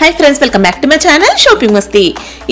Hi friends welcome back to my channel shopping Masti.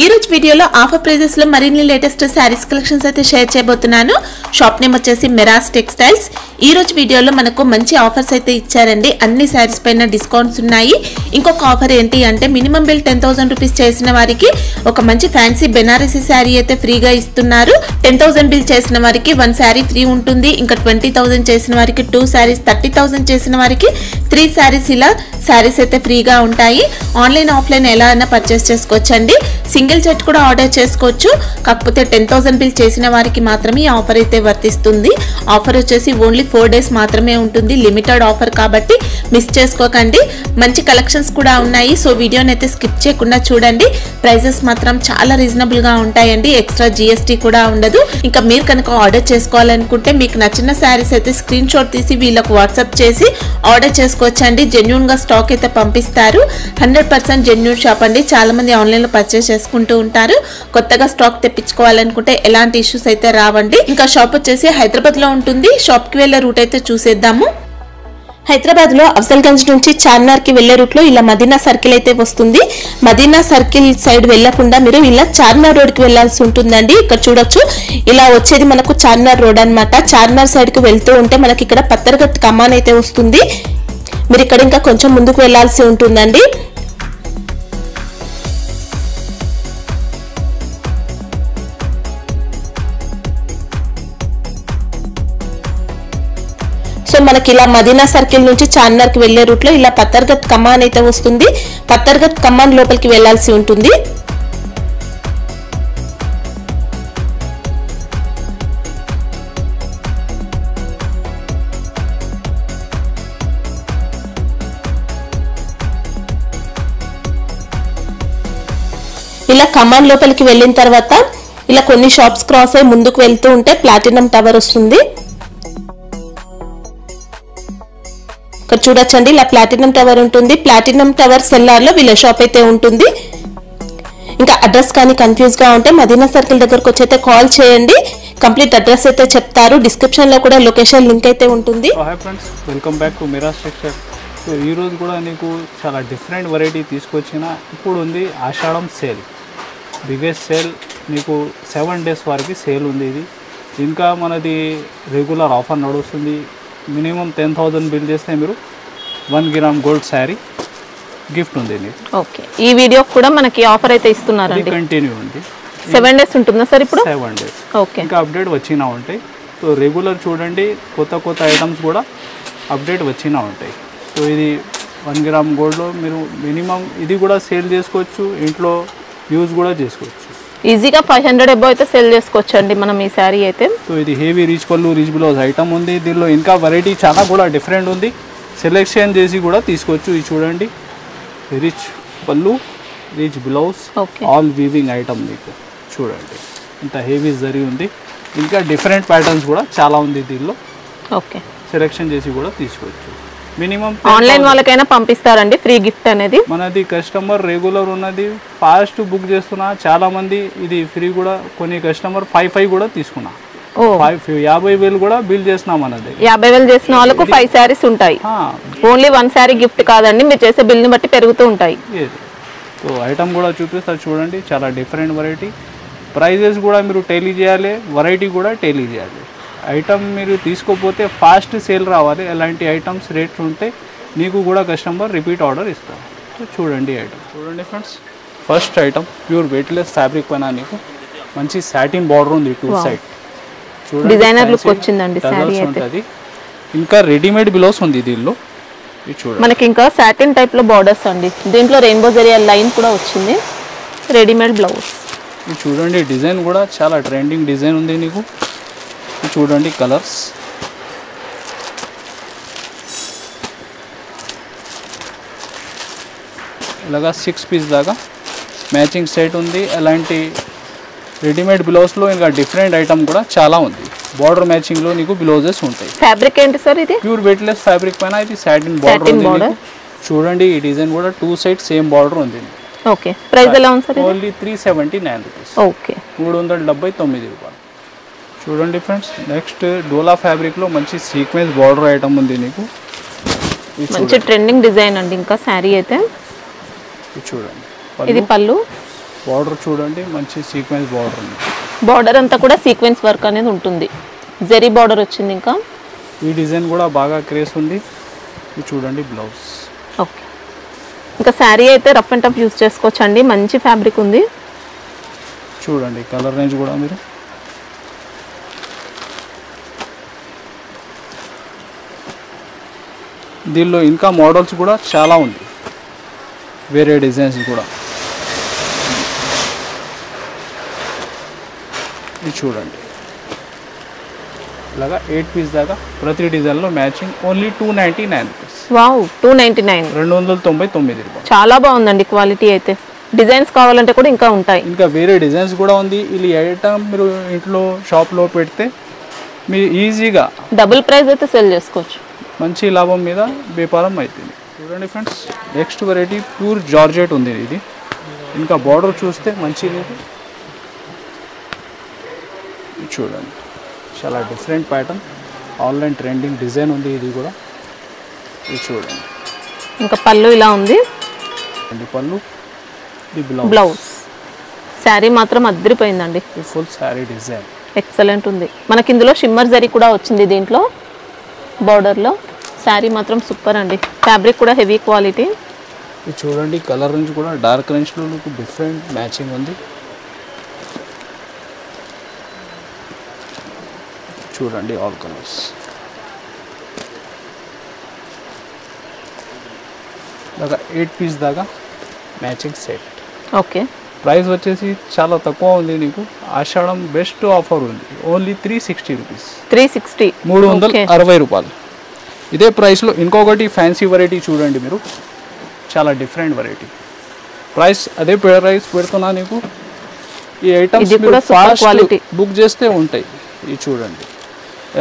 ఈ రోజు వీడియోలో ఆఫర్ ప్రైజెస్ లో మరిన్ని లేటెస్ట్ సారీస్ కలెక్షన్స్ అయితే షేర్ చేయబోతున్నాను। షాప్ నేమ్ వచ్చేసి మిరాస్ టెక్స్టైల్స్। ఈ రోజు వీడియోలో మనకు మంచి ఆఫర్స్ అయితే ఇచ్చారండి। అన్ని సారీస్ పైన డిస్కౌంట్స్ ఉన్నాయి। ఇంకొక ఆఫర్ ఏంటి అంటే మినిమం బిల్ 10000 రూపాయస్ చేసిన వారికి ఒక మంచి ఫ్యాన్సీ బెనారసీ సారీ అయితే ఫ్రీగా ఇస్తున్నారు। 10000 బిల్ చేసిన వారికి 1 సారీ ఫ్రీ ఉంటుంది। ఇంకా 20000 చేసిన వారికి 2 సారీస్, 30000 చేసిన వారికి 3 సారీస్ ఇలా సారీస్ అయితే ఫ్రీగా ఉంటాయి। ఆన్లైన్ ఆఫ్లైన్ ఎలా అయినా పర్చేస్ చేసుకోవచ్చండి। సింగిల్ సెట్ కూడా ఆర్డర్ చేసుకోవచ్చు। కాకపోతే 10000 బిల్ చేసిన వారికి మాత్రమే ఈ ఆఫర్ అయితే వర్తిస్తుంది। ఆఫర్ వచ్చేసి ఓన్లీ 4 డేస్ మాత్రమే ఉంటుంది। లిమిటెడ్ ఆఫర్ కాబట్టి మిస్ చేసుకోకండి। మంచి కలెక్షన్స్ కూడా ఉన్నాయి। సో వీడియోని అయితే స్కిప్ చేయకుండా చూడండి। ప్రైజెస్ మాత్రం చాలా రీజనబుల్ గా ఉంటాయండి। ఎక్స్ట్రా జీఎస్టీ కూడా ఉండదు। ఇంకా మీరు కనుక ఆర్డర్ చేసుకోవాలనుకుంటే మీకు నచ్చిన సారీస్ అయితే స్క్రీన్ షాట్ తీసి వీళ్ళకు వాట్సాప్ చేసి ఆర్డర్ చేసుకోవచ్చండి। జెన్యూన్ గా స్టాక్ అయితే పంపిస్తారు। 100% జెన్యూన్ షాప్ అండి। చాలా మంది ఆన్లైన్ లో పర్చేస్ చేసుకుంటూ ఉంటారు। కొత్తగా స్టాక్ తెప్పించుకోవాలనుకుంటే ఎలాంటి ఇష్యూస్ అయితే రావండి। ఇంకా షాప్ వచ్చేసి హైదరాబాద్ లో ఉంటుంది। షాప్ కి వెళ్ళే రూట్ అయితే చూసేద్దాము। హైదరాబాద్ లో అఫ్జల్గంజ్ నుంచి చార్మినార్ కి వెళ్లే రూట్ లో ఇలా మదీనా సర్కిల్ అయితే వస్తుంది। మదీనా సర్కిల్ సైడ్ వెళ్లకుండా మీరు ఇలా చార్మినార్ రోడ్ కి వెళ్లాల్సి ఉంటుందండి। ఇక్కడ చూడొచ్చు ఇలా వచ్చేది మనకు చార్మినార్ రోడ్ అన్నమాట। చార్మినార్ సైడ్ కి వెళ్తూ ఉంటే మనకి ఇక్కడ పత్తర్గట్ కమాన్ అయితే వస్తుంది। మీరు ఇక్కడ ఇంకా కొంచెం ముందుకు వెళ్లాల్సి ఉంటుందండి। సో మనకి ఇలా మదీనా సర్కిల్ నుంచి చార్మినార్ కి వెళ్లే రూట్ లో ఇలా పత్తర్గట్ కమాన్ అయితే వస్తుంది। పత్తర్గట్ కమాన్ లోపలికి వెళ్లాల్సి ఉంటుంది। ఇలా కమాన్ లోపలికి వెళ్ళిన తర్వాత ఇలా కొన్ని షాప్స్ క్రాస్ అయ్యి ముందుకు వెళ్తూ ఉంటే ప్లాటినం టవర్ వస్తుంది। ఇక్కడ చూడొచ్చండి ఇలా ప్లాటినం టవర్ ఉంటుంది। ప్లాటినం టవర్ సెల్లార్ లో వీళ్ళ షాప్ అయితే ఉంటుంది। ఇంకా అడ్రస్ కానీ కన్ఫ్యూజ్ గా ఉంటే మదీనా సర్కిల్ దగ్గరకు వచ్చి అయితే కాల్ చేయండి। కంప్లీట్ అడ్రస్ అయితే చెప్తారు। డిస్క్రిప్షన్ లో కూడా లొకేషన్ లింక్ అయితే ఉంటుంది। Hi friends welcome back to Miras textile. So ఈ రోజు కూడా నీకు చాలా డిఫరెంట్ వెరైటీ తీసుకొచ్చిన ఇప్పుడు ఉంది ఆషాఢం సేల్, బిగ్గెస్ట్ సేల్। నీకు 7 డేస్ వరకు సేల్ ఉంది ఇది। ఇంకా మనది రెగ్యులర్ ఆఫర్ నడుస్తుంది। మినిమం 10000 బిల్ చేస్తే మీరు 1 గ్రామ్ గోల్డ్ శారీ గిఫ్ట్ ఉంది నీకు। ఓకే, ఈ వీడియో కూడా మనకి ఆఫర్ అయితే ఇస్తున్నారండి। కంటిన్యూ ఉంది। 7 డేస్ ఉంటుందా సార్ ఇప్పుడు? 7 డేస్। ఓకే, ఇంకా అప్డేట్ వచ్చినా ఉంటాయి। సో రెగ్యులర్ చూడండి, కొత్త ఐటమ్స్ కూడా అప్డేట్ వచ్చినా ఉంటాయి। సో ఇది 1 గ్రామ్ గోల్డ్లో మీరు మినిమం ఇది కూడా సేల్ చేసుకోవచ్చు, ఇంట్లో యూజ్ కూడా చేసుకోవచ్చు। ఈజీగా 500 అబౌవ్ అయితే సేల్ చేసుకోవచ్చు అండి మనం ఈ శారీ అయితే। సో ఇది హెవీ రిచ్ పళ్ళు, రిచ్ బ్లౌజ్ ఐటమ్ ఉంది। దీనిలో ఇంకా వెరైటీ చాలా కూడా డిఫరెంట్ ఉంది, సెలెక్షన్ చేసి కూడా తీసుకోవచ్చు। ఇది చూడండి, రిచ్ పళ్ళు, rich blouse, all weaving item మీకు చూడండి ఇంత హెవీ జరీ ఉంది। ఇంకా డిఫరెంట్ ప్యాటర్న్స్ కూడా చాలా ఉంది దీనిలో। ఓకే, సెలెక్షన్ చేసి కూడా తీసుకోవచ్చు। మినిమం ఆన్లైన్ వాళ్ళకైనా పంపిస్తారండి ఫ్రీ గిఫ్ట్ అనేది। మనది కస్టమర్ రెగ్యులర్ ఉన్నది, ఫాస్ట్ బుక్ చేస్తున్నా చాలా మంది ఇది ఫ్రీ కూడా। కొన్ని కస్టమర్ 5 కూడా తీసుకున్నా, 50,000 కూడా బిల్ చేసినా మనది। 50,000 చేసిన వాళ్ళకు 5 శారీస్ ఉంటాయి। ఓన్లీ 1 శారీ గిఫ్ట్ కాదండి, మీరు చేసే బిల్ ని బట్టి పెరుగుతూ ఉంటాయి। సో ఐటమ్ కూడా చూపిస్తారు చూడండి, చాలా డిఫరెంట్ వెరైటీ। ప్రైజెస్ కూడా మీరు టెలీ చేయాలి, వెరైటీ కూడా టెలీ చేయాలి। ఐటమ్ మీరు తీసుకోకపోతే ఫాస్ట్ సేల్ రావాలి। ఎలాంటి ఐటమ్స్ రేట్స్ ఉంటే నీకు కూడా కస్టమర్ రిపీట్ ఆర్డర్ ఇస్తారు। చూడండి ఐటమ్ చూడండి friends, first item pure weightless fabric పైన నీకు మంచి సాటిన్ బార్డర్ ఉంది 2 సైడ్। చూడండి డిజైనర్ లుక్ వచ్చిందండి సారీ అయితే। ఇంకా రెడీమేడ్ బ్లౌజ్ ఉంది దీనిలో, ఇది చూడండి మనకి ఇంకా సాటిన్ టైప్ లో బార్డర్స్ అండి। దీంట్లో రెయిన్బో జరీ లైన్ కూడా వచ్చింది, రెడీమేడ్ బ్లౌజ్। ఇది చూడండి డిజైన్ కూడా చాలా ట్రెండింగ్ డిజైన్ ఉంది నీకు। చూడండి కలర్స్, ఇలాగా 6 పీస్ దాకా మ్యాచింగ్ సెట్ ఉంది। అలాంటి రెడీమేడ్ బ్లౌజ్లో ఇంకా డిఫరెంట్ ఐటమ్ కూడా చాలా ఉంది। బార్డర్ మ్యాచింగ్లో నీకు బ్లౌజెస్ ఉంటాయి। ఫ్యాబ్రిక్ ఏంటి సార్ ఇది? ప్యూర్ వెయిట్లెస్ ఫ్యాబ్రిక్ పైన ఇది సాటిన్ బార్డర్। చూడండి ఈ డిజైన్ కూడా 2 సైడ్ సేమ్ బార్డర్ ఉంది। ఓకే, ప్రైస్ ఎలా ఉంది సార్? Only 379 rupees. ఓకే, 379 రూపాయలు। చూడండి ఫ్రెండ్స్, నెక్స్ట్ డోలా ఫ్యాబ్రిక్ లో మంచి సీక్వెన్స్ బార్డర్ ఐటమ్ ఉంది నీకు। మంచి ట్రెండింగ్ డిజైన్ అండి ఇంకా సారీ అయితే ఇది చూడండి ఇది పళ్ళు. బార్డర్ చూడండి మంచి సీక్వెన్స్ బార్డర్ ఉంది. బార్డర్ అంతా కూడా సీక్వెన్స్ వర్క్ అనేది ఉంటుంది. జరీ బార్డర్ వచ్చింది. ఇంకా ఈ డిజైన్ కూడా బాగా క్రేజ్ ఉంది. ఇది చూడండి బ్లౌజ్. ఓకే, ఇంకా శారీ అయితే రఫ్ అండ్ టఫ్ యూజ్ చేసుకోవచ్చండి. మంచి ఫ్యాబ్రిక్ ఉంది. చూడండి కలర్ రేంజ్ కూడా మీరు దీనిలో ఇంకా మోడల్స్ కూడా చాలా ఉంది, వేరే డిజైన్స్ కూడా. ఇది చూడండి ఇలాగా 8 పీస్ దాకా ప్రతి డిజైన్లో మ్యాచింగ్. Only 299 rupees. వావ్, 299, 299 రూపాయలు. చాలా బాగుందండి క్వాలిటీ అయితే. డిజైన్స్ కావాలంటే కూడా ఇంకా ఉంటాయి. ఇంకా వేరే డిజైన్స్ కూడా ఉంది. ఇది ఐటమ్ మీరు ఇంట్లో షాప్లో పెడితే మీరు ఈజీగా డబుల్ ప్రైస్ అయితే సెల్ చేసుకోవచ్చు. మంచి లాభం మీద వ్యాపారం అవుతుంది. చూడండి friends, next variety pure georgette ఉంది. ఇది ఇంకా బార్డర్ చూస్తే మంచిది. చూడండి చాలా different pattern, online trending design ఉంది. ఇది కూడా ఇది చూడండి. ఇంకా పళ్ళు ఇలా ఉంది. పళ్ళు, ఇది బ్లౌజ్. శారీ మాత్రం అద్దరిపోయిందండి. ఫుల్ శారీ డిజైన్ ఎక్సలెంట్ ఉంది. మనకి ఇందులో షిమ్మర్ జరీ కూడా వచ్చింది దీంట్లో బార్డర్లో. శారీ మాత్రం సూపర్ అండి. ఫ్యాబ్రిక్ కూడా హెవీ క్వాలిటీ. ఇది చూడండి కలర్ రేంజ్ కూడా డార్క్ రేంజ్లో మీకు డిఫరెంట్ మ్యాచింగ్ ఉంది. చూడండి ఆల్ కలర్స్. దాకా 8 పీస్ దాకా మ్యాచింగ్ సెట్. ఓకే, ప్రైస్ వచ్చేసి చాలా తక్కువ ఉంది. నీకు ఆషాఢం బెస్ట్ ఆఫర్ ఉంది. Only 360 rupees. 360, 360 రూపాయలు. ఇదే ప్రైస్లో ఇంకొకటి ఫ్యాన్సీ వెరైటీ చూడండి మీరు, చాలా డిఫరెంట్ వెరైటీ. ప్రైస్ అదే ప్రైస్ పెడుతున్నా నీకు. ఈ ఐటమ్స్ మీరు ఫాస్ట్ బుక్ చేస్తే ఉంటాయి. ఇది చూడండి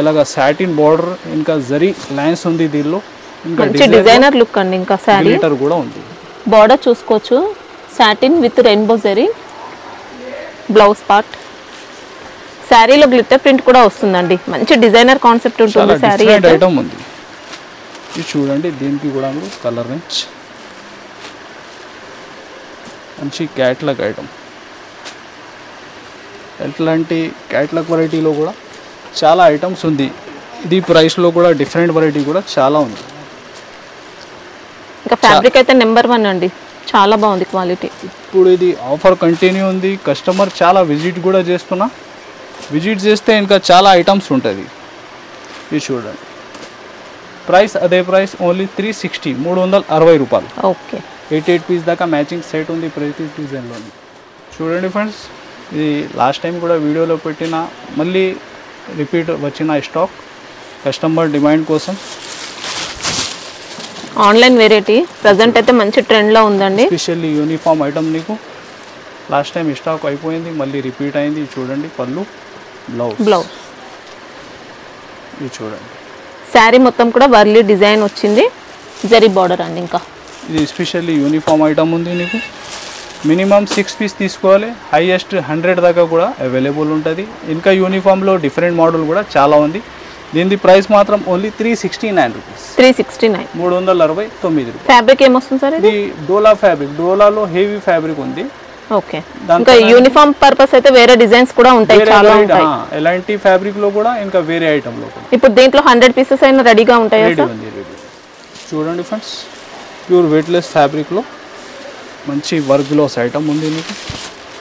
ఇలాగా సాటిన్ బార్డర్, ఇంకా జరీ లైన్స్ ఉంది దీనిలో. ఇంకా డిజైనర్ లుక్ అండి. ఇంకా శారీ గ్లిటర్ కూడా ఉంది. బార్డర్ చూసుకోవచ్చు, satin with rainbow zari. Blouse part. శారీలో గ్లిటర్ ప్రింట్ కూడా వస్తుందండి. మంచి డిజైనర్ కాన్సెప్ట్ ఉంటుంది. శారీ ఐటమ్ ఉంది. ఇది చూడండి దీనికి కూడా మీరు కలర్ రేంజ్ మంచి క్యాట్లాగ్ ఐటమ్. ఎట్లాంటి క్యాట్లాగ్ వెరైటీలో కూడా చాలా ఐటమ్స్ ఉంది. ఇది ప్రైస్లో కూడా డిఫరెంట్ వెరైటీ కూడా చాలా ఉంది. ఇంకా ఫ్యాబ్రిక్ అయితే నెంబర్ 1 అండి. చాలా బాగుంది క్వాలిటీ. ఇప్పుడు ఇది ఆఫర్ కంటిన్యూ ఉంది. కస్టమర్ చాలా విజిట్ కూడా చేస్తున్నా. విజిట్ చేస్తే ఇంకా చాలా ఐటమ్స్ ఉంటుంది. ఇది చూడండి ప్రైస్ అదే ప్రైస్, ఓన్లీ 360, 360 రూపాయలు. ఓకే, 8 పీస్ దాకా మ్యాచింగ్ సెట్ ఉంది ప్రతి డిజైన్లో. చూడండి ఫ్రెండ్స్, ఇది లాస్ట్ టైం కూడా వీడియోలో పెట్టిన, మళ్ళీ రిపీట్ వచ్చిన స్టాక్ కస్టమర్ డిమాండ్ కోసం. ఆన్లైన్ వెరైటీ ప్రజెంట్ అయితే మంచి ట్రెండ్లో ఉందండి. స్పెషల్లీ యూనిఫామ్ ఐటమ్ నీకు లాస్ట్ టైం స్టాక్ అయిపోయింది, మళ్ళీ రిపీట్ అయింది. చూడండి పళ్ళు, బ్లౌజ్. ఇది చూడండి శారీ మొత్తం కూడా వర్లీ డిజైన్ వచ్చింది. జరీ బార్డర్ అండి. ఇంకా ఇది స్పెషల్లీ యూనిఫామ్ ఐటమ్ ఉంది. నీకు మినిమం 6 పీస్ తీసుకోవాలి. హైయెస్ట్ 100 దాకా కూడా అవైలబుల్ ఉంటుంది. ఇంకా యూనిఫామ్లో డిఫరెంట్ మోడల్ కూడా చాలా ఉంది. దీని ప్రైస్ మాత్రం ఓన్లీ 369 రూపీస్. 369, 369 రూపాయలు. ఫ్యాబ్రిక్ ఏమొస్తుంది సార్? ఇది డోలా ఫ్యాబ్రిక్. డోలాలో హెవీ ఫ్యాబ్రిక్ ఉంది. ఓకే, ఇంకా యూనిఫామ్ పర్పస్ అయితే వేరే డిజైన్స్ కూడా ఉంటాయి, చాలా ఉంటాయి. ఎలాంటి ఫ్యాబ్రిక్ లో కూడా ఇంకా వేరే ఐటమ్ లో కూడా. ఇప్పుడు దీంట్లో 100 పీసెస్ అయినా రెడీగా ఉంటాయి. చూడండి ఫ్రెండ్స్, ప్యూర్ వెయిట్లెస్ ఫ్యాబ్రిక్ లో మంచి వర్క్ గ్లోస్ ఐటమ్ ఉంది మీకు.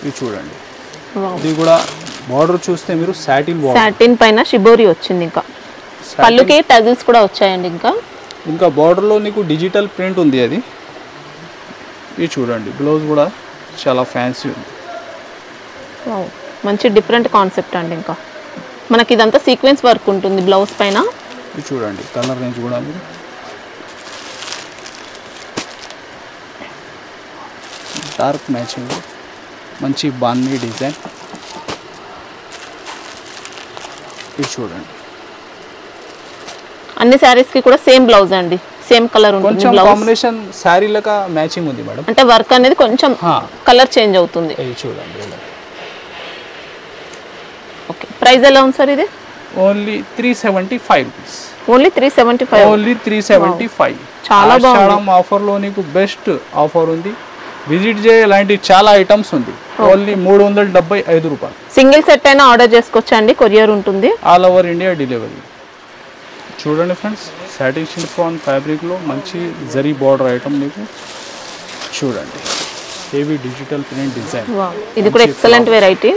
ఇది చూడండి, ఇది కూడా బార్డర్ చూస్తే మీరు సాటిన్ పైన షిబోరి వచ్చింది. ఇంకా పళ్ళుకి టజిల్స్ కూడా వచ్చాయండి. ఇంకా బార్డర్ లో నీకు డిజిటల్ ప్రింట్ ఉంది. అది ఇది చూడండి. బ్లౌజ్ కూడా చాలా ఫ్యాన్సీ ఉంది. మంచి డిఫరెంట్ కాన్సెప్ట్ అండి. ఇంకా మనకి ఇదంతా సీక్వెన్స్ వర్క్ ఉంటుంది బ్లౌజ్ పైన. ఇది చూడండి కలర్ రేంజ్ కూడా మీరు డార్క్ మ్యాచింగ్, మంచి బాన్నీ డిజైన్. ఇది చూడండి అన్ని సారీస్ కి కూడా సేమ్ బ్లౌజ్ అండి, సేమ్ కలర్ ఉంటుంది. కొంచెం కాంబినేషన్ సారీ లక మ్యాచింగ్ ఉంది మేడం. అంటే వర్క్ అనేది కొంచెం కలర్ చేంజ్ అవుతుంది. ఇది చూడండి. ఓకే, ప్రైస్ ఎలా ఉంది సార్ ఇది? Only 375 rupees. ఓన్లీ 375. ఓన్లీ 375. చాలా బాగుంది. ఆఫర్ లో నీకు బెస్ట్ ఆఫర్ ఉంది. విజిట్ చేయ ఇలాంటి చాలా ఐటమ్స్ ఉంది. ఓన్లీ 375 రూపాయలు. సింగిల్ సెట్ అయినా ఆర్డర్ చేసుకోవచ్చండి, కొరియర్ ఉంటుంది. All over India delivery. చూడండి ఫ్రెండ్స్, సాటిన్ షిఫాన్ ఫ్యాబ్రిక్లో మంచి జరీ బార్డర్ ఐటమ్ మీకు చూడండి. Heavy digital print design. ఇది కూడా ఎక్సలెంట్ వెరైటీ.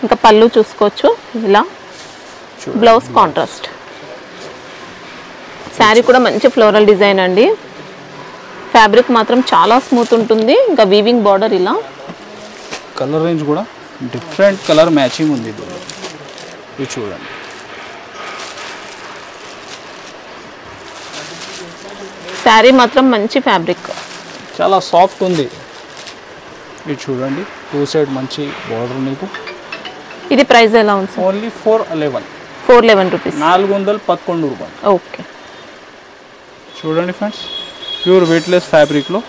ఇంకా పళ్ళు చూసుకోవచ్చు ఇలా. Blouse contrast. శారీ కూడా మంచి ఫ్లోరల్ డిజైన్ అండి. ఫ్యాబ్రిక్ మాత్రం చాలా స్మూత్ ఉంటుంది. ఇంకా వీవింగ్ బార్డర్ ఇలా. కలర్ రేంజ్ కూడా డిఫరెంట్ కలర్ మ్యాచింగ్ ఉంది ఇది చూడండి. శారీ మాత్రం మంచి ఫ్యాబ్రిక్, చాలా సాఫ్ట్ ఉంది. ఇది చూడండి, 2 సైడ్ మంచి బార్డర్ మీకు. ఇది ప్రైస్ ఎలా ఉంది సార్? ఓన్లీ 411. 411 రూపీస్. 411 రూపాయలు. ఓకే. చూడండి ఫ్రెండ్స్, ప్యూర్ వెయిట్లెస్ ఫ్యాబ్రిక్లో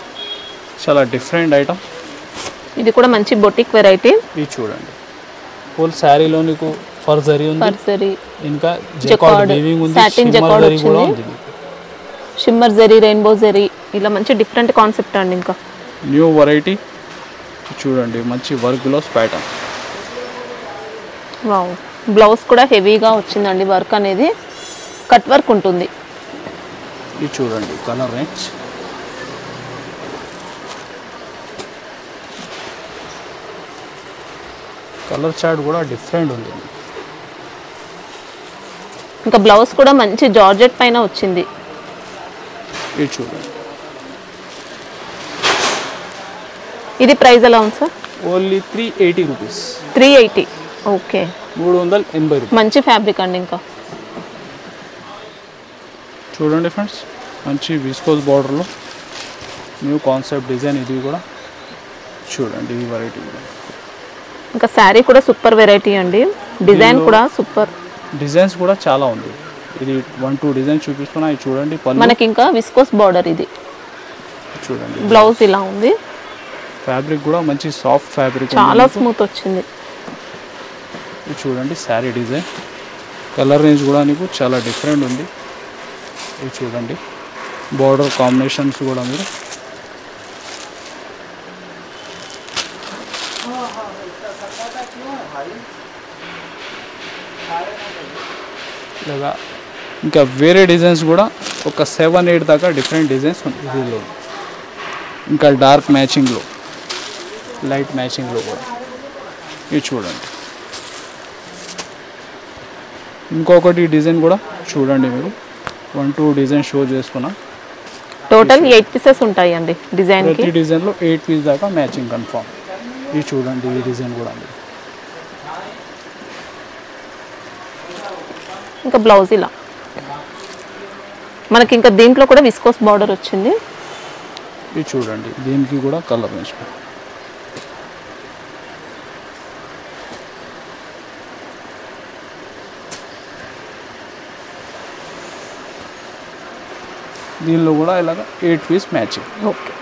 చాలా డిఫరెంట్ ఐటమ్. ఇది కూడా మంచి బొటిక్ వెరైటీ. ఇది చూడండి, ఫుల్ శారీలో నీకు ఫర్ జరీ ఉంది, పర్సరీ ఇంకా జకార్డ్ వీవింగ్ ఉంది, సాటిన్ జకార్డ్ జరీ కూడా ఉంది. షిమ్మర్ జరీ, రెయిన్బో జరీ, ఇలా మంచి డిఫరెంట్ కాన్సెప్ట్ అండి. ఇంకా న్యూ వెరైటీ చూడండి, మంచి work gloss pattern. Wow, blouse కూడా హెవీగా వచ్చిందండి. వర్క్ అనేది కట్ వర్క్ ఉంటుంది. ఇది చూడండి కలర్ రేంజ్. కలర్ చార్ట్ కూడా డిఫరెంట్ ఉంది. ఇంకా బ్లౌజ్ కూడా మంచి జార్జెట్ పైన వచ్చింది. ఇది చూడండి. ఇది ప్రైస్ ఎలా ఉంది సార్? Only 380 rupees. 380. ఓకే. 380 రూపాయలు. మంచి ఫ్యాబ్రిక్ అండి. ఇంకా చూడండి ఫ్రెండ్స్, మంచి విస్కోస్ బార్డర్లో న్యూ కాన్సెప్ట్ డిజైన్. ఇది కూడా చూడండి, ఈ వెరైటీ కూడా. ఇంకా శారీ కూడా సూపర్ వెరైటీ అండి. డిజైన్ కూడా సూపర్. డిజైన్స్ కూడా చాలా ఉంది. ఇది 1-2 డిజైన్ చూపిస్తున్నా. ఇది చూడండి పళ్ళు. మనకి ఇంకా విస్కోస్ బార్డర్. ఇది చూడండి, బ్లౌజ్ ఇలా ఉంది. ఫ్యాబ్రిక్ కూడా మంచి సాఫ్ట్ ఫ్యాబ్రిక్, చాలా స్మూత్ వచ్చింది. ఇది చూడండి శారీ డిజైన్. కలర్ రేంజ్ కూడా నీకు చాలా డిఫరెంట్ ఉంది. ఇది చూడండి, బార్డర్ కాంబినేషన్స్ కూడా మీరు లేదా ఇంకా వేరే డిజైన్స్ కూడా ఒక 7-8 దాకా డిఫరెంట్ డిజైన్స్ ఉంది దీనిలో. ఇంకా డార్క్ మ్యాచింగ్లో, లైట్ మ్యాచింగ్లో కూడా. ఇది చూడండి, ఇంకొకటి డిజైన్ కూడా చూడండి మీరు. 1-2 డిజైన్ షో చేసుకున్నా. టోటల్ 8 పీసెస్ ఉంటాయి అండి డిజైన్ కి. ప్రతి డిజైన్లో 8 పీస్ దాకా మ్యాచింగ్ కన్ఫర్మ్. ఇది చూడండి, ఈ డిజైన్ కూడా ఉంది. ఇంకా బ్లౌజ్ ఇలా. మనకి ఇంకా దీంట్లో కూడా విస్కోస్ బార్డర్ వచ్చింది. ఇది చూడండి, దీనికి కూడా కలర్ రేంజ్. దీనిలో కూడా ఇలాగ 8 పీస్ మ్యాచింగ్. ఓకే.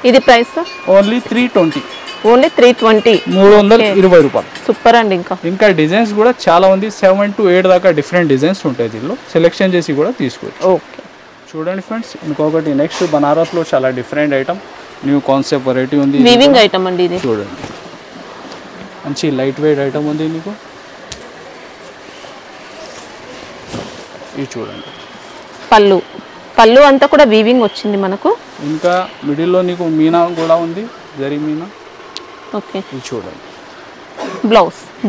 ఇది ప్రైస్ సార్? ఓన్లీ 320. ఓన్లీ 320. 320 రూపాయలు. సూపర్ అండి. ఇంకా డిజైన్స్ కూడా చాలా ఉంది. 7-8 దాకా డిఫరెంట్ డిజైన్స్ ఉంటాయి దీనిలో. సెలెక్షన్ చేసి కూడా తీసుకోవచ్చు. ఓకే. చూడండి ఫ్రెండ్స్, ఇంకొకటి నెక్స్ట్ బనారస్లో చాలా different item, new concept variety ఉంది. వీవింగ్ ఐటమ్ అండి ఇది. చూడండి, మంచి లైట్ వెయిట్ ఐటమ్ ఉంది మీకు. ఇది చూడండి, పళ్ళు అంతా కూడా వీవింగ్ వచ్చింది మనకు. ఇంకా మిడిల్లో నీకు మీనా కూడా ఉంది, జరీ మీనా. ఓకే. ఇది చూడండి,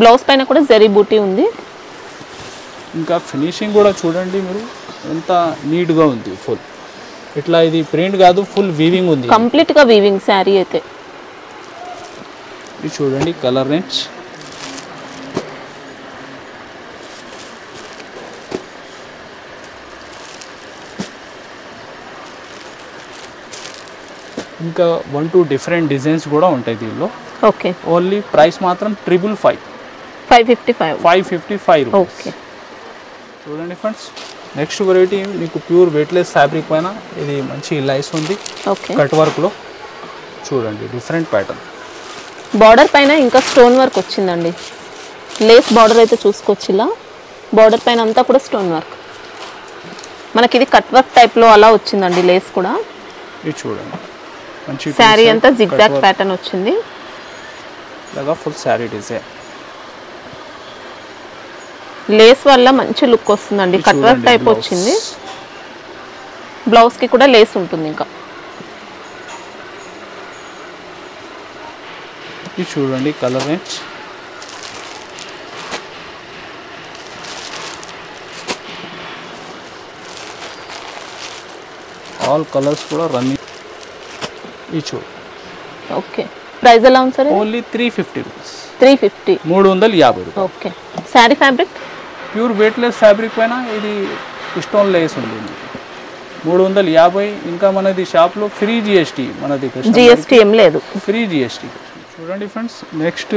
బ్లౌజ్ పైన కూడా జరీ బూటీ ఉంది. ఇంకా ఫినిషింగ్ కూడా చూడండి మీరు, ఎంత నీట్గా ఉంది. ఫుల్ ఇట్లా ఇది ప్రింట్ కాదు, ఫుల్ వీవింగ్ ఉంది. కంప్లీట్గా వీవింగ్ శారీ అయితే. ఇది చూడండి కలర్ రేంజ్. ఇంకా 1-2 డిఫరెంట్ డిజైన్స్ కూడా ఉంటాయి దీనిలో. ఓకే. ఓన్లీ ప్రైస్ మాత్రం 555. 555. ఓకే. చూడండి ఫ్రెండ్స్, నెక్స్ట్ వెరైటీ మీకు ప్యూర్ వెయిట్లెస్ ఫ్యాబ్రిక్ పైన ఇది మంచి లైస్ ఉంది. ఓకే. కట్ వర్క్లో చూడండి, డిఫరెంట్ ప్యాటర్న్. బార్డర్ పైన ఇంకా స్టోన్ వర్క్ వచ్చిందండి. లేస్ బార్డర్ అయితే చూసుకోవచ్చు. ఇలా బార్డర్ పైన అంతా కూడా స్టోన్ వర్క్. మనకి ఇది కట్ వర్క్ టైప్లో అలా వచ్చిందండి లేస్ కూడా. ఇది చూడండి, మంచి శారీ అంతా జిగ్జాగ్ ప్యాటర్న్ వచ్చింది. ఇలాగా ఫుల్ శారీ డిజైన్. లేస్ వల్ల మంచి లుక్ వస్తుందండి. కట్ వర్క్ టైప్ వచ్చింది. బ్లౌజ్ కి కూడా లేస్ ఉంటుంది. ఇంకా ఇది చూడండి కలర్ రేంజ్. ఆల్ కలర్స్ కూడా రన్నింగ్. ఇది చూడు. ఓకే, ప్రైస్ ఎలా ఉంది సార్? Only 350 rupees. 350. 350 రూపాయలు. Okay. Sari fabric pure weightless fabric పైన ఇది స్టోన్ లేస్ ఉంది. 350. ఇంకా మనది షాప్లో ఫ్రీ జిఎస్టీ. మనది జిఎస్టీ ఏం లేదు, ఫ్రీ జిఎస్టీ. చూడండి ఫ్రెండ్స్, నెక్స్ట్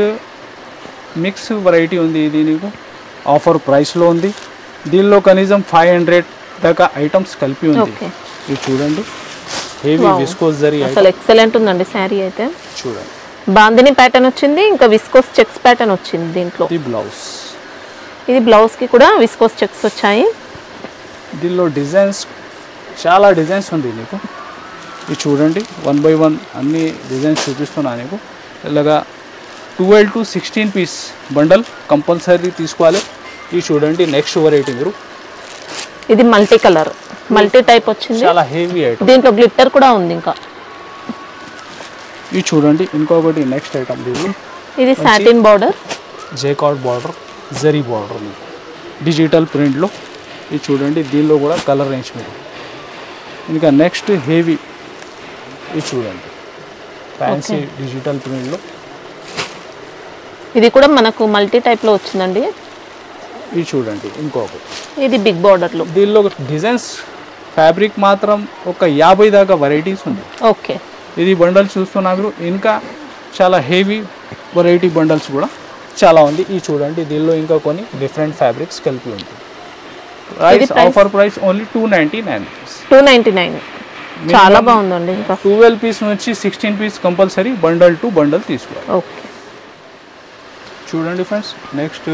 మిక్స్ వెరైటీ ఉంది. ఇది నీకు ఆఫర్ ప్రైస్లో ఉంది. దీనిలో కనీసం 500 దాకా ఐటమ్స్ కలిపి ఉంది. ఇది చూడండి, హెవీ విస్కోస్ జరీ. అసలు ఎక్సలెంట్ ఉందండి శారీ అయితే. చూడండి, బాందిని ప్యాటర్న్ వచ్చింది, ఇంకా విస్కోస్ చెక్స్ ప్యాటర్న్ వచ్చింది దీంట్లో. ఇది బ్లౌజ్. ఇది బ్లౌజ్ కి కూడా విస్కోస్ చెక్స్ వచ్చాయి. దీనిలో డిజైన్స్ చాలా డిజైన్స్ ఉంది నీకు. ఇది చూడండి, 1 by 1 అన్ని డిజైన్స్ చూపిస్తున్నా నీకు. ఇలాగా 12 to 16 పీస్ బండల్ కంపల్సరీ తీసుకోవాలి. ఇది చూడండి నెక్స్ట్ వెరైటీ మీరు. ఇది మల్టీ కలర్, మల్టీ టైప్ వచ్చింది. చాలా హెవీ ఐటమ్. దీంట్లో గ్లిట్టర్ కూడా ఉంది. ఇంకా ఇది చూడండి ఇంకొకటి నెక్స్ట్ ఐటమ్. దీనిలో ఇది satin border, jacquard border, zari border digital ప్రింట్లో. ఇది చూడండి, దీనిలో కూడా కలర్ రేంజ్ మీరు. ఇంకా నెక్స్ట్ హెవీ. ఇది చూడండి ఫ్యాన్సీ డిజిటల్ ప్రింట్లో. ఇది కూడా మనకు మల్టీ టైప్లో వచ్చిందండి. ఇది చూడండి ఇంకొకటి. ఇది బిగ్ బార్డర్లో. దీనిలో డిజైన్స్ ఫ్యాబ్రిక్ మాత్రం ఒక 50 దాకా వెరైటీస్ ఉంది. ఓకే. ఇది బండల్ చూస్తున్నారు. ఇంకా చాలా హెవీ వెరైటీ బండల్స్ కూడా చాలా ఉంది. ఇది చూడండి, దీనిలో ఇంకా కొన్ని డిఫరెంట్ ఫ్యాబ్రిక్స్ కలిపి ఉంది. Price offer price only 299 rupees. 299. చాలా బాగుందండి. ఇంకా 12 పీస్ నుంచి 16 piece compulsory bundle to bundle తీసుకోవాలి. ఓకే. చూడండి ఫ్రెండ్స్, నెక్స్ట్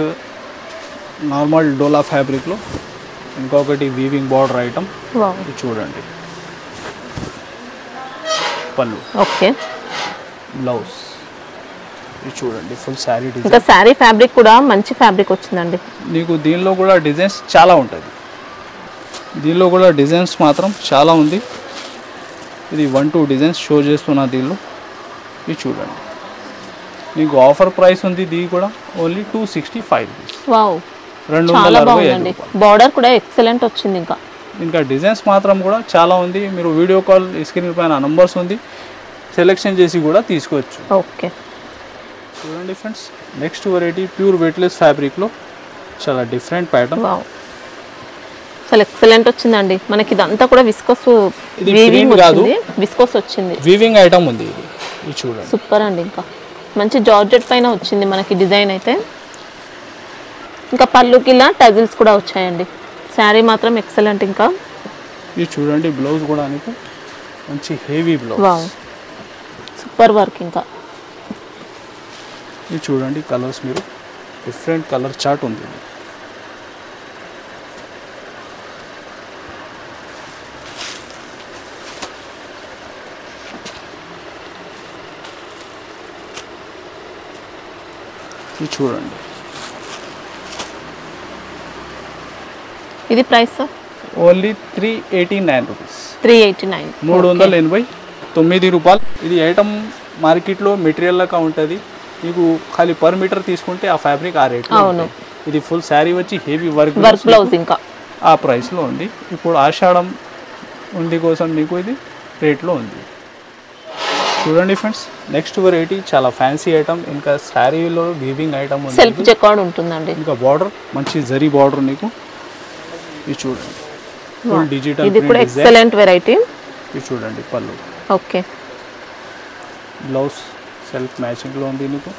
నార్మల్ డోలా ఫ్యాబ్రిక్లో ఇంకొకటి వీవింగ్ బార్డర్ ఐటమ్. ఇది చూడండి, పళ్ళు. ఓకే. బ్లౌజ్. ఇది చూడండి ఫుల్ శారీ డిజైన్. ఇంకా శారీ ఫ్యాబ్రిక్ కూడా మంచి ఫ్యాబ్రిక్ వచ్చిందండి. నీకు దీనిలో కూడా డిజైన్స్ చాలా ఉంటుంది. దీనిలో కూడా డిజైన్స్ మాత్రం చాలా ఉంది. ఇది 1-2 డిజైన్స్ షో చేస్తున్నా దీనిలో. ఇది చూడండి, నీకు ఆఫర్ ప్రైస్ ఉంది. దీని కూడా ఓన్లీ 265 రూపీస్. వావ్, 265. బార్డర్ కూడా ఎక్సలెంట్ వచ్చింది. ఇంకా డిజైన్స్ మాత్రం కూడా చాలా ఉంది. మీరు వీడియో కాల్ స్క్రీన్ పైన నంబర్స్ ఉంది, సెలెక్షన్ చేసి కూడా తీసుకోవచ్చు. ఓకే. చూడండి friends, next variety pure weightless ఫ్యాబ్రిక్లో చాలా డిఫరెంట్ ప్యాటర్న్. అసలు ఎక్సలెంట్ వచ్చిందండి. మనకి ఇదంతా కూడా విస్కోస్ వీవింగ్ వచ్చింది. విస్కోస్ వచ్చింది, వీవింగ్ ఐటమ్ ఉంది. ఇది చూడండి, సూపర్ అండి. ఇంకా మంచి జార్జెట్ పైన వచ్చింది మనకి డిజైన్ అయితే. ఇంకా పళ్ళుకి ఇలా టజిల్స్ కూడా వచ్చాయండి. శారీ మాత్రం ఎక్సలెంట్. ఇంకా ఇది చూడండి, బ్లౌజ్ కూడా మీకు మంచి heavy blouse. Wow, super work. ఇంకా ఇది చూడండి కలర్స్, మీరు డిఫరెంట్ కలర్ చార్ట్ ఉంది. ఇది చూడండి. ఇది ప్రైస్ ఓన్లీ 389 రూపీస్. 389. 389 రూపాయలు. ఇది ఐటమ్ మార్కెట్లో మెటీరియల్ లాగా ఉంటుంది. మీకు ఖాళీ పర్ మీటర్ తీసుకుంటే ఆ ఫ్యాబ్రిక్ ఆ రేట్. అవును. ఇది ఫుల్ శారీ వచ్చి హెవీ వర్క్ బ్లౌజ్ ఇంకా ఆ ప్రైస్లో ఉంది. ఇప్పుడు ఆషాఢం ఉండి కోసం మీకు ఇది రేట్లో ఉంది. చూడండి ఫ్రెండ్స్, నెక్స్ట్ వెరైటీ చాలా ఫ్యాన్సీ ఐటమ్. ఇంకా శారీలో వీవింగ్ ఐటమ్ ఉంది. సెల్ఫ్ చెక్అవుట్ ఉంటుందండి. ఇంకా బార్డర్ మంచి జరీ బార్డర్ నీకు. ఇది చూడండి, ఫుల్ డిజిటల్. ఇది కూడా ఎక్సలెంట్ వెరైటీ. ఇది చూడండి పళ్ళు. ఓకే. బ్లౌజ్ సెల్ఫ్ మ్యాచింగ్లో ఉంది నీకు.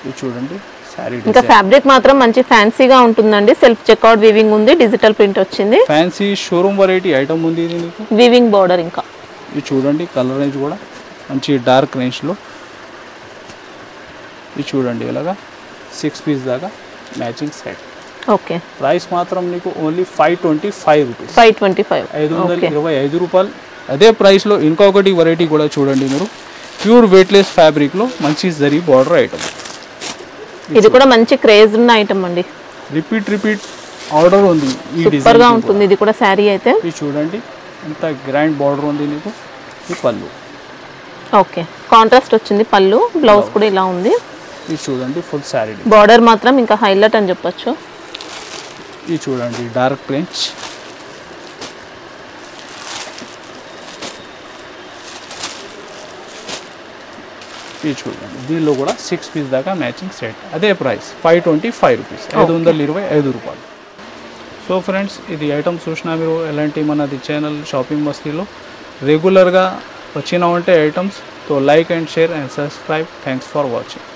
ఇది చూడండి శారీ. ఇంకా ఫ్యాబ్రిక్ మాత్రం మంచి ఫ్యాన్సీగా ఉంటుందండి. సెల్ఫ్ చెక్అవుట్ వీవింగ్ ఉంది, డిజిటల్ ప్రింట్ వచ్చింది. ఫ్యాన్సీ షోరూమ్ వెరైటీ ఐటమ్ ఉంది ఇది నీకు. Weaving border. ఇంకా ఇది చూడండి కలర్ రేంజ్ కూడా మంచి డార్క్ రేంజ్లో. ఇది చూడండి ఇలాగా 6 పీస్ దాకా మ్యాచింగ్ సెట్. ఓకే. ప్రైస్ మాత్రం నీకు ఓన్లీ 525 రూపీస్. 525. 525 రూపాయలు. అదే ప్రైస్లో ఇంకొకటి వెరైటీ కూడా చూడండి మీరు, ప్యూర్ వెయిట్లెస్ ఫ్యాబ్రిక్లో మంచి జరీ బార్డర్ ఐటమ్. ఇది కూడా మంచి క్రేజ్ ఉన్న ఐటమ్ అండి, రిపీట్ ఆర్డర్ ఉంది. ఈ సూపర్ గా ఉంటుంది. ఇది కూడా శారీ అయితే ఇది చూడండి ఎంత గ్రాండ్ బార్డర్ ఉంది మీకు. ఈ పళ్ళు ఓకే కాంట్రాస్ట్ వచ్చింది, పళ్ళు బ్లౌజ్ కూడా ఇలా ఉంది. ఇది చూడండి ఫుల్ శారీ. బార్డర్ మాత్రం ఇంకా హైలైట్ అని చెప్పొచ్చు. ఇది చూడండి డార్క్ ప్రింట్స్. ఇది చూడండి దీనిలో కూడా 6 పీస్ దాకా మ్యాచింగ్ సెట్. అదే ప్రైస్ 525 రూపీస్, 525 రూపాయలు. సో ఫ్రెండ్స్ ఇది ఐటమ్ చూసినా మీరు ఎలాంటి మనది ఛానల్ షాపింగ్ మస్తీలో రెగ్యులర్గా వచ్చినా ఉంటే ఐటమ్స్ తో like and share and subscribe. Thanks for watching.